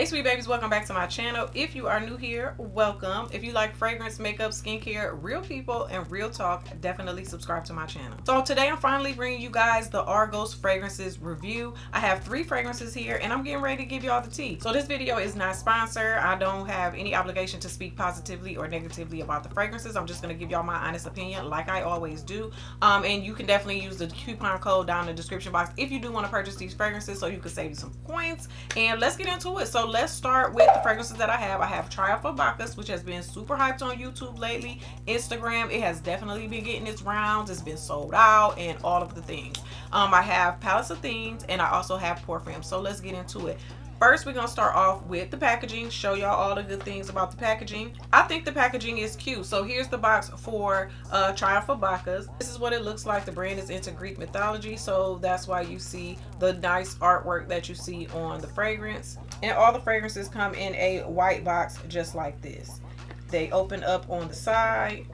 Hey sweet babies, welcome back to my channel. If you are new here, welcome. If you like fragrance, makeup, skincare, real people, and real talk, definitely subscribe to my channel. So today I'm finally bringing you guys the Argos Fragrances review. I have 3 fragrances here and I'm getting ready to give you all the tea. So this video is not sponsored. I don't have any obligation to speak positively or negatively about the fragrances. I'm just going to give y'all my honest opinion like I always do. And you can definitely use the coupon code down in the description box if you do want to purchase these fragrances so you can save you some points. And let's get into it. So let's start with the fragrances that I have. I have Triumph of Bacchus, which has been super hyped on YouTube lately. Instagram, it has definitely been getting its rounds. It's been sold out and all of the things. I have Pallas Athene and I also have Perfume. So let's get into it. First, we're going to start off with the packaging, show y'all all the good things about the packaging. I think the packaging is cute. So here's the box for Triumph of Bacchus. This is what it looks like. The brand is into Greek mythology, so that's why you see the nice artwork that you see on the fragrance. And all the fragrances come in a white box just like this. They open up on the side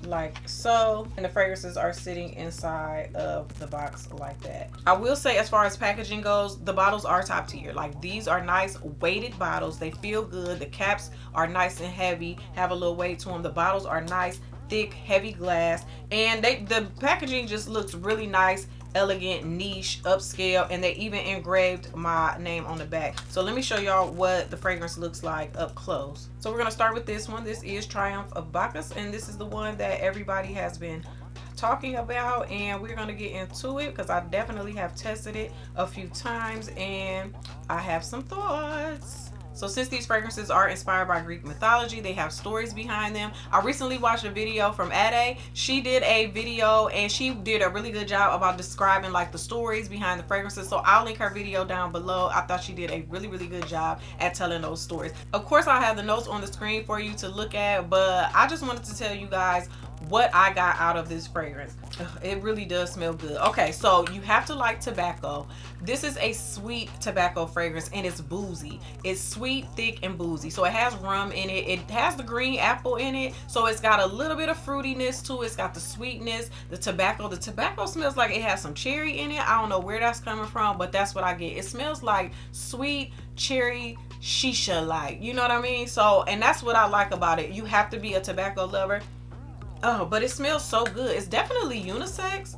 like so, and the fragrances are sitting inside of the box like that. I will say, as far as packaging goes, the bottles are top tier. Like, these are nice weighted bottles. They feel good. The caps are nice and heavy, have a little weight to them. The bottles are nice, thick, heavy glass, and the packaging just looks really nice, elegant, niche, upscale, and they even engraved my name on the back. So let me show y'all what the fragrance looks like up close. So we're gonna start with this one. This is Triumph of Bacchus, and this is the one that everybody has been talking about, and we're gonna get into it because I definitely have tested it a few times and I have some thoughts. So since these fragrances are inspired by Greek mythology, they have stories behind them. I recently watched a video from ATTAR. She did a video and she did a really good job about describing like the stories behind the fragrances. So I'll link her video down below. I thought she did a really good job at telling those stories. Of course, I have the notes on the screen for you to look at, but I just wanted to tell you guys what I got out of this fragrance. It really does smell good. Okay, so you have to like tobacco. This is a sweet tobacco fragrance and it's boozy. It's sweet, thick, and boozy. So it has rum in it. It has the green apple in it. So it's got a little bit of fruitiness to it. It's got the sweetness, the tobacco. The tobacco smells like it has some cherry in it. I don't know where that's coming from, but that's what I get. It smells like sweet cherry shisha, like, you know what I mean? So, and that's what I like about it. You have to be a tobacco lover. Oh, but it smells so good. It's definitely unisex.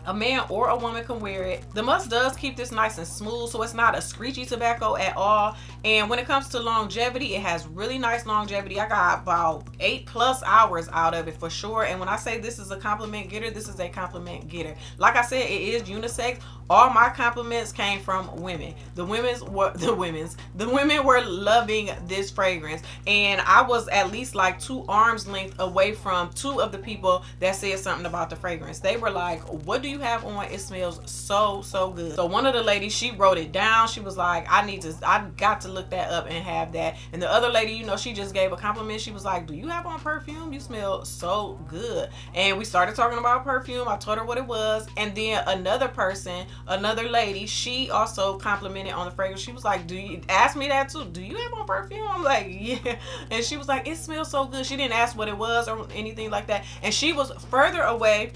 A man or a woman can wear it. The musk does keep this nice and smooth, so it's not a screechy tobacco at all. And when it comes to longevity, it has really nice longevity. I got about 8+ hours out of it for sure. And when I say this is a compliment getter, this is a compliment getter. Like I said, it is unisex. All my compliments came from women. The women were loving this fragrance, and I was at least like 2 arms length away from 2 of the people that said something about the fragrance. They were like, what do you have on? It smells so good. So one of the ladies, she wrote it down. She was like, I got to look that up and have that. And the other lady, you know, she just gave a compliment. She was like, do you have on perfume? You smell so good. And we started talking about perfume. I told her what it was, and then another lady, she also complimented on the fragrance. She was like, do you ask me that too? Do you have on perfume? I'm like, yeah. And she was like, it smells so good. She didn't ask what it was or anything like that. And she was further away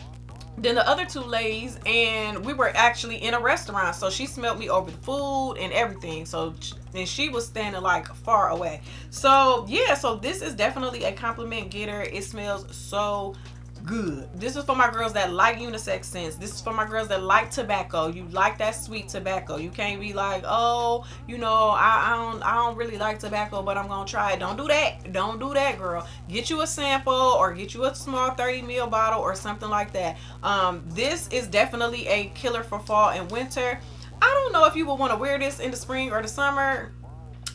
than the other 2 ladies, and we were actually in a restaurant, so she smelled me over the food and everything. So then she was standing like far away. So yeah, so this is definitely a compliment getter. It smells so good. This is for my girls that like unisex scents. This is for my girls that like tobacco. You like that sweet tobacco. You can't be like, oh, you know, I don't really like tobacco, but I'm gonna try it. Don't do that. Don't do that, girl. Get you a sample or get you a small 30 ml bottle or something like that. This is definitely a killer for fall and winter. I don't know if you would want to wear this in the spring or the summer.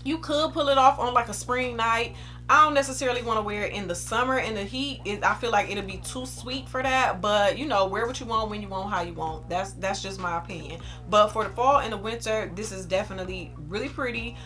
You could pull it off on like a spring night. I don't necessarily want to wear it in the summer. In the heat, I feel like it'll be too sweet for that. But you know, wear what you want, when you want, how you want. That's just my opinion. But for the fall and the winter, this is definitely really pretty.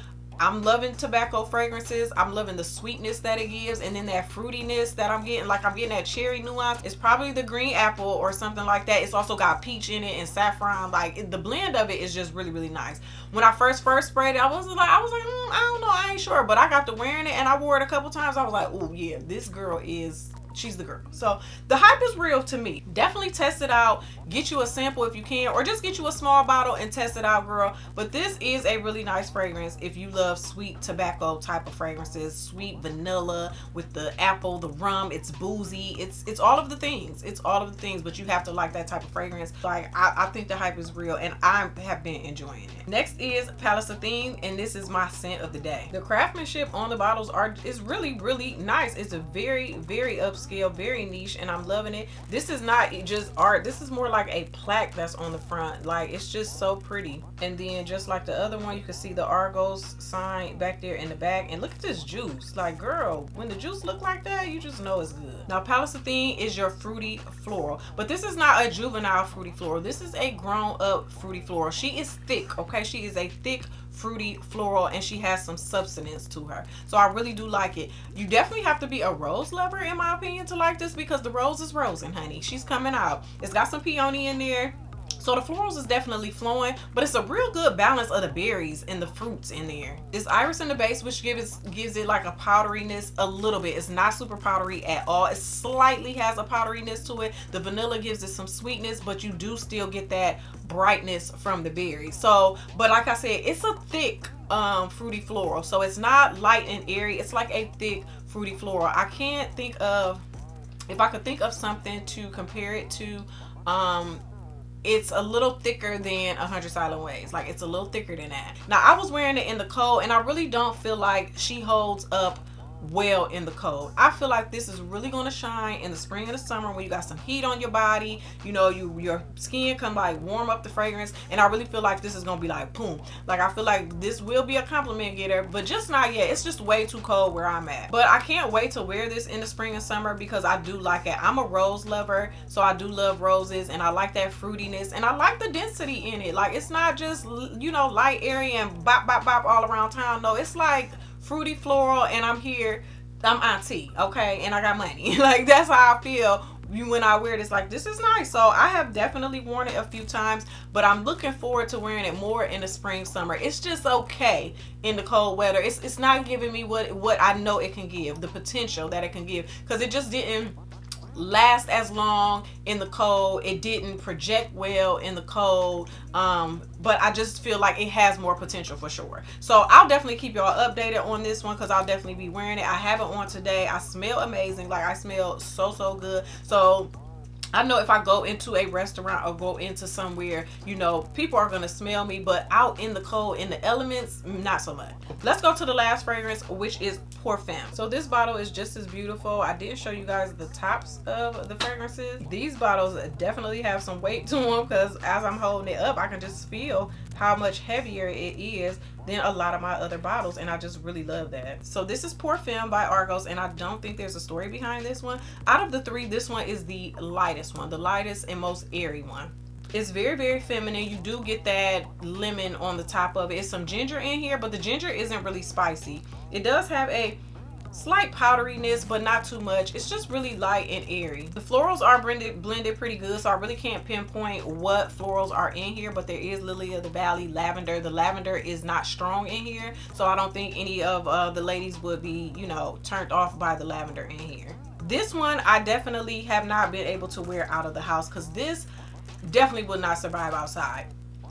I'm loving tobacco fragrances. I'm loving the sweetness that it gives, and then that fruitiness that I'm getting. Like, I'm getting that cherry nuance. It's probably the green apple or something like that. It's also got peach in it and saffron. Like, the blend of it is just really nice. When I first sprayed it, I was like, I don't know, I ain't sure. But I got to wearing it and I wore it a couple times. I was like, oh yeah, this girl is, she's the girl. So the hype is real to me. Definitely test it out. Get you a sample if you can, or just get you a small bottle and test it out, girl. But this is a really nice fragrance if you love sweet tobacco type of fragrances, sweet vanilla with the apple, the rum. It's boozy. It's all of the things. It's all of the things, but you have to like that type of fragrance. Like, I think the hype is real, and I have been enjoying it. Next is Pallas Athene, and this is my scent of the day. The craftsmanship on the bottles is really, really nice. It's a very, very upscale, very niche, and I'm loving it. This is not just art. This is more like a plaque that's on the front. Like, it's just so pretty. And then just like the other one, you can see the Argos sign back there in the back. And look at this juice. Like, girl, when the juice look like that, you just know it's good. Now, Pallas Athene is your fruity floral, but this is not a juvenile fruity floral. This is a grown up fruity floral. She is thick, okay? She is a thick fruity floral, and she has some substance to her, so I really do like it. You definitely have to be a rose lover, in my opinion, to like this, because the rose is rosing, honey. She's coming out. It's got some peony in there, so the florals is definitely flowing, but it's a real good balance of the berries and the fruits in there. It's iris in the base, which gives it like a powderiness a little bit. It's not super powdery at all. It slightly has a powderiness to it. The vanilla gives it some sweetness, but you do still get that brightness from the berries. So, but like I said, it's a thick fruity floral, so it's not light and airy. It's like a thick fruity floral. I can't think of, if I could think of something to compare it to, it's a little thicker than 100 Silent Ways. Like, it's a little thicker than that. Now, I was wearing it in the cold, and I really don't feel like she holds up well in the cold. I feel like this is really going to shine in the spring and the summer when you got some heat on your body. You know, your skin can like warm up the fragrance, and I really feel like this is going to be like boom. Like, I feel like this will be a compliment getter, but just not yet. It's just way too cold where I'm at. But I can't wait to wear this in the spring and summer because I do like it. I'm a rose lover, so I do love roses, and I like that fruitiness, and I like the density in it. Like, it's not just, you know, light, airy, and bop, bop, bop all around town. No, it's like fruity floral, and I'm auntie, okay, and I got money. Like, that's how I feel when I wear this. Like, this is nice. So I have definitely worn it a few times, but I'm looking forward to wearing it more in the spring, summer. It's just okay in the cold weather. It's not giving me what I know it can give, the potential that it can give, because it just didn't last as long in the cold. It didn't project well in the cold, but I just feel like it has more potential for sure. So I'll definitely keep y'all updated on this one, because I'll definitely be wearing it. I have it on today. I smell amazing. Like, I smell so good. So I know if I go into a restaurant or go into somewhere, you know, people are going to smell me, but out in the cold, in the elements, not so much. Let's go to the last fragrance, which is Perfume. So this bottle is just as beautiful. I did show you guys the tops of the fragrances. These bottles definitely have some weight to them, because as I'm holding it up, I can just feel how much heavier it is than a lot of my other bottles, and I just really love that. So this is Perfume by Argos, and I don't think there's a story behind this one. Out of the three, this one is the lightest one, the lightest and most airy one. It's very, very feminine. You do get that lemon on the top of it. It's some ginger in here, but the ginger isn't really spicy. It does have a slight powderiness, but not too much. It's just really light and airy. The florals are blended pretty good, so I really can't pinpoint what florals are in here, but there is lily of the valley, lavender. The lavender is not strong in here, so I don't think any of the ladies would be, you know, turned off by the lavender in here. This one I definitely have not been able to wear out of the house, because this definitely would not survive outside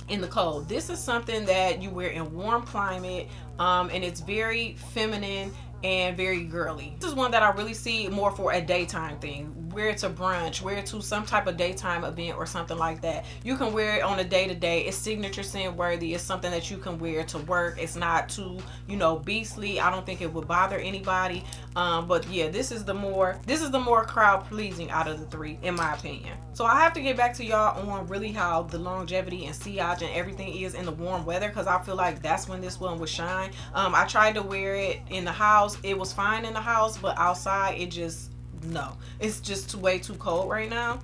in the cold. This is something that you wear in warm climate, and it's very feminine and very girly. This is one that I really see more for a daytime thing. Wear it to brunch, wear it to some type of daytime event or something like that. You can wear it on a day-to-day. It's signature scent worthy. It's something that you can wear to work. It's not too, you know, beastly. I don't think it would bother anybody. But yeah, this is the more crowd pleasing out of the three, in my opinion. So I have to get back to y'all on really how the longevity and sillage and everything is in the warm weather, because I feel like that's when this one would shine. I tried to wear it in the house. It was fine in the house, but outside it just, no, it's just way too cold right now.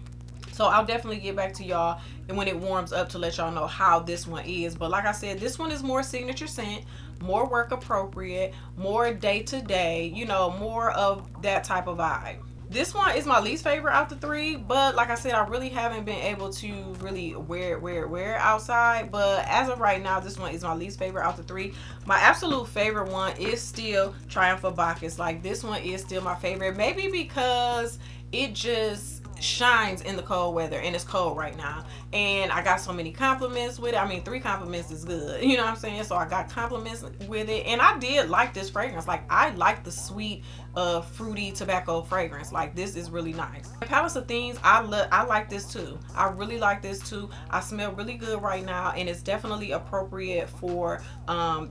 So I'll definitely get back to y'all and when it warms up to let y'all know how this one is. But like I said, this one is more signature scent, more work appropriate, more day to day, you know, more of that type of vibe. This one is my least favorite out the three, but like I said, I really haven't been able to really wear it outside. But as of right now, this one is my least favorite out the three. My absolute favorite one is still Triumph of Bacchus. Like, this one is still my favorite, maybe because it just shines in the cold weather, and it's cold right now, and I got so many compliments with it. I mean, 3 compliments is good, you know what I'm saying? So I got compliments with it, and I did like this fragrance. Like, I like the sweet fruity tobacco fragrance. Like, this is really nice. Pallas Athene, I like this too. I really like this too. I smell really good right now, and it's definitely appropriate for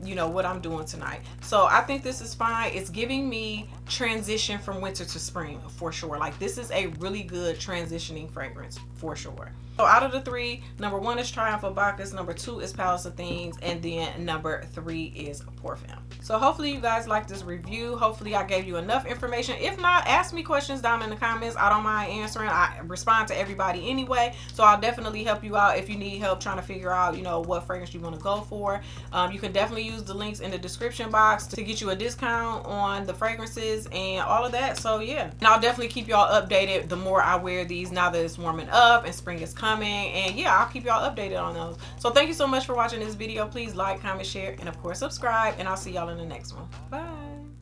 you know, what I'm doing tonight. So I think this is fine. It's giving me transition from winter to spring for sure. Like, this is a really good transitioning fragrance for sure. So out of the 3, number 1 is Triumph of Bacchus, number 2 is Pallas Athene, and then number 3 is Perfume. So hopefully you guys like this review. Hopefully I gave you enough information. If not, ask me questions down in the comments. I don't mind answering. I respond to everybody anyway, so I'll definitely help you out if you need help trying to figure out, you know, what fragrance you want to go for. You can definitely use the links in the description box to get you a discount on the fragrances and all of that. So yeah, and I'll definitely keep y'all updated the more I wear these now that it's warming up and spring is coming. And yeah, I'll keep y'all updated on those. So thank you so much for watching this video. Please like, comment, share, and of course subscribe, and I'll see y'all in the next one. Bye.